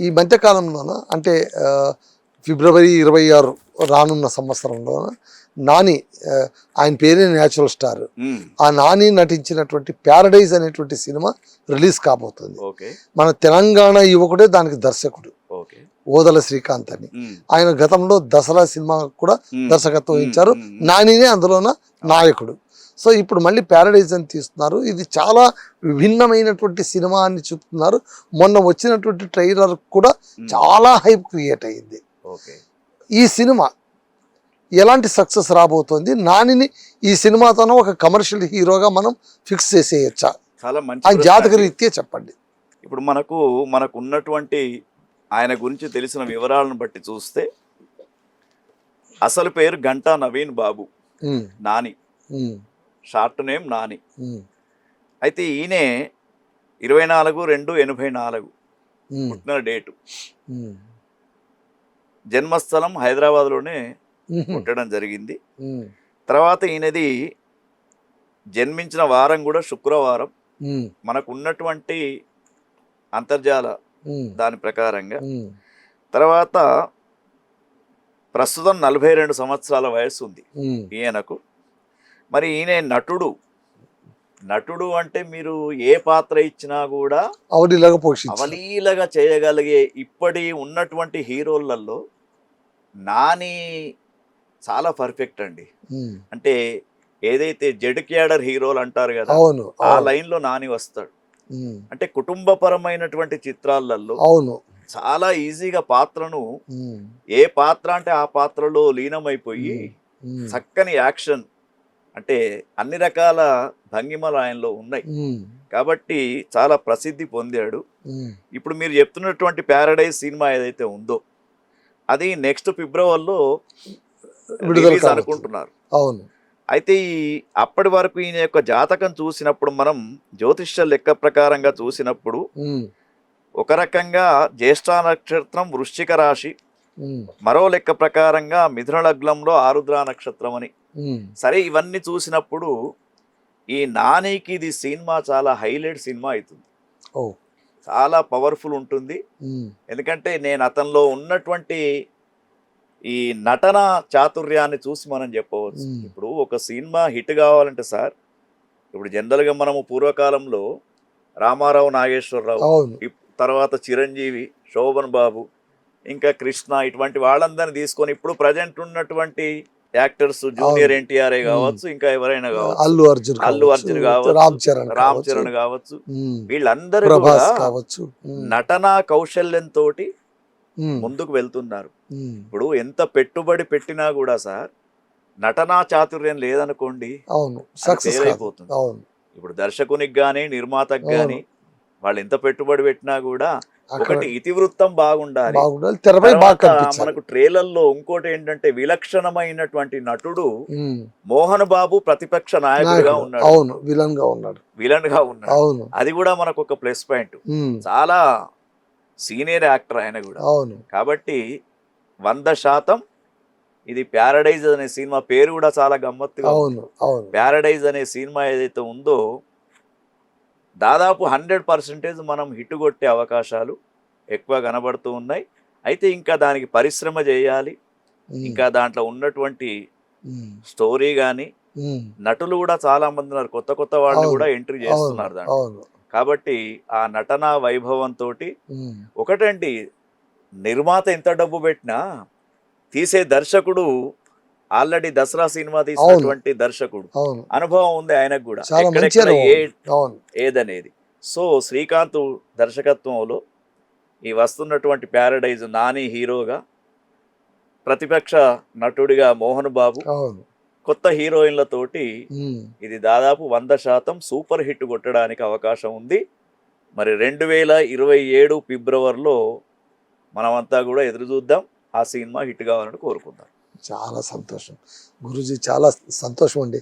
ఈ మధ్యకాలంలోన అంటే ఫిబ్రవరి 26 రానున్న సంవత్సరంలోన నాని ఆయన పేరే న్యాచురల్ స్టార్, ఆ నాని నటించినటువంటి ప్యారడైజ్ అనేటువంటి సినిమా రిలీజ్ కాబోతుంది. మన తెలంగాణ యువకుడే దానికి దర్శకుడు, ఓదల శ్రీకాంత్ అని. ఆయన గతంలో దసరా సినిమా కూడా దర్శకత్వం వహించారు, నానినే అందులోన నాయకుడు. సో ఇప్పుడు మళ్ళీ ప్యారడైజ్ అని తీస్తున్నారు. ఇది చాలా విభిన్నమైనటువంటి సినిమా అని చెప్తున్నారు. మొన్న వచ్చినటువంటి ట్రైలర్ కూడా చాలా హైప్ క్రియేట్ అయ్యింది. ఈ సినిమా ఎలాంటి సక్సెస్ రాబోతోంది? నానిని ఈ సినిమాతోనే ఒక కమర్షియల్ హీరోగా మనం ఫిక్స్ చేసేయచ్చా? చాలా మంచి ఆ జాతక రీత్యా చెప్పండి. ఇప్పుడు మనకు ఉన్నటువంటి ఆయన గురించి తెలిసిన వివరాలను బట్టి చూస్తే అసలు పేరు గంటా నవీన్ బాబు, నాని, షార్ట్ నేమ్ నాని. అయితే ఈయనే 24/2/84 పుట్టిన డేటు. జన్మస్థలం హైదరాబాద్లోనే పుట్టడం జరిగింది. తర్వాత ఈయనది జన్మించిన వారం కూడా శుక్రవారం. మనకు ఉన్నటువంటి అంతర్జాల దాని ప్రకారంగా. తర్వాత ప్రస్తుతం 42 సంవత్సరాల వయసు ఉంది ఈయనకు. మరి ఈయన నటుడు అంటే మీరు ఏ పాత్ర ఇచ్చినా కూడా అవలీలగా చేయగలిగే ఇప్పటి ఉన్నటువంటి హీరోలలో నాని చాలా పర్ఫెక్ట్ అండి. అంటే ఏదైతే జెడ్ క్యాడర్ హీరోలు అంటారు కదా, ఆ లైన్ లో నాని వస్తాడు. అంటే కుటుంబపరమైనటువంటి చిత్రాలలో చాలా ఈజీగా పాత్రను, ఏ పాత్ర అంటే ఆ పాత్రలో లీనమైపోయి చక్కని యాక్షన్, అంటే అన్ని రకాల భంగిమలు ఆయనలో ఉన్నాయి కాబట్టి చాలా ప్రసిద్ధి పొందాడు. ఇప్పుడు మీరు చెప్తున్నటువంటి ప్యారడైజ్ సినిమా ఏదైతే ఉందో అది నెక్స్ట్ ఫిబ్రవరిలో రిలీజ్ అనుకుంటున్నారు. అయితే అప్పటి వరకు ఈయన యొక్క జాతకం చూసినప్పుడు, మనం జ్యోతిష్య లెక్క ప్రకారంగా చూసినప్పుడు ఒక రకంగా జ్యేష్ఠ నక్షత్రం వృశ్చిక రాశి, మరో లెక్క ప్రకారంగా మిథున లగ్నంలో ఆరుద్ర నక్షత్రం అని. సరే, ఇవన్నీ చూసినప్పుడు ఈ నానికి ఇది సినిమా చాలా హైలైట్ సినిమా అవుతుంది, చాలా పవర్ఫుల్ ఉంటుంది. ఎందుకంటే నేను అతనిలో ఉన్నటువంటి ఈ నటన చాతుర్యాన్ని చూసి మనం చెప్పవచ్చు. ఇప్పుడు ఒక సినిమా హిట్ కావాలంటే సార్, ఇప్పుడు జనరల్గా మనము పూర్వకాలంలో రామారావు, నాగేశ్వరరావు, తర్వాత చిరంజీవి, శోభన్ బాబు, ఇంకా కృష్ణ, ఇటువంటి వాళ్ళందరినీ తీసుకొని ఇప్పుడు ప్రజెంట్ ఉన్నటువంటి యాక్టర్స్ జూనియర్ ఎన్టీఆర్ కావచ్చు, ఇంకా ఎవరైనా కావచ్చు, అల్లు అర్జున్ కావచ్చు, రామ్ చరణ్ కావచ్చు, వీళ్ళందరూ కావచ్చు నటనా కౌశల్యంతో ముందుకు వెళ్తున్నారు. ఇప్పుడు ఎంత పెట్టుబడి పెట్టినా కూడా సార్ నటనా చాతుర్యం లేదనుకోండి అయిపోతుంది. ఇప్పుడు దర్శకునికి గాని నిర్మాతకు గాని వాళ్ళు ఎంత పెట్టుబడి పెట్టినా కూడా ఒకటి ఇతివృత్తం బాగుండాలి. మనకు ట్రైలర్లో ఇంకోటి ఏంటంటే విలక్షణమైనటువంటి నటుడు మోహన్ బాబు ప్రతిపక్ష నాయకుడిగా ఉన్నాడు, విలన్ గా ఉన్నాడు. అది కూడా మనకు ఒక ప్లస్ పాయింట్. చాలా సీనియర్ యాక్టర్ ఆయన కూడా. కాబట్టి 100% ఇది ప్యారడైజ్ అనే సినిమా పేరు కూడా చాలా గమ్మత్తుగా. ప్యారడైజ్ అనే సినిమా ఏదైతే ఉందో దాదాపు 100% మనం హిట్ కొట్టే అవకాశాలు ఎక్కువ కనబడుతూ ఉన్నాయి. అయితే ఇంకా దానికి పరిశ్రమ చేయాలి, ఇంకా దాంట్లో ఉన్నటువంటి స్టోరీ కానీ, నటులు కూడా చాలా మంది ఉన్నారు, కొత్త వాళ్ళు కూడా ఎంట్రీ చేస్తున్నారు దాంట్లో. కాబట్టి ఆ నటనా వైభవంతో ఒకటండి, నిర్మాత ఎంత డబ్బు పెట్టినా తీసే దర్శకుడు ఆల్రెడీ దసరా సినిమా తీసినటువంటి దర్శకుడు, అనుభవం ఉంది ఆయనకు కూడా ఎక్కడెక్కడ ఏదనేది. సో శ్రీకాంత్ దర్శకత్వంలో ఈ వస్తున్నటువంటి ప్యారడైజ్ నాని హీరోగా, ప్రతిపక్ష నటుడిగా మోహన్ బాబు, కొత్త హీరోయిన్లతోటి ఇది దాదాపు 100% సూపర్ హిట్ కొట్టడానికి అవకాశం ఉంది. మరి 2027 ఫిబ్రవరిలో మనమంతా కూడా ఎదురు చూద్దాం, ఆ సినిమా హిట్ కావాలని కోరుకుందాం. చాలా సంతోషం గురూజీ, చాలా సంతోషం అండి.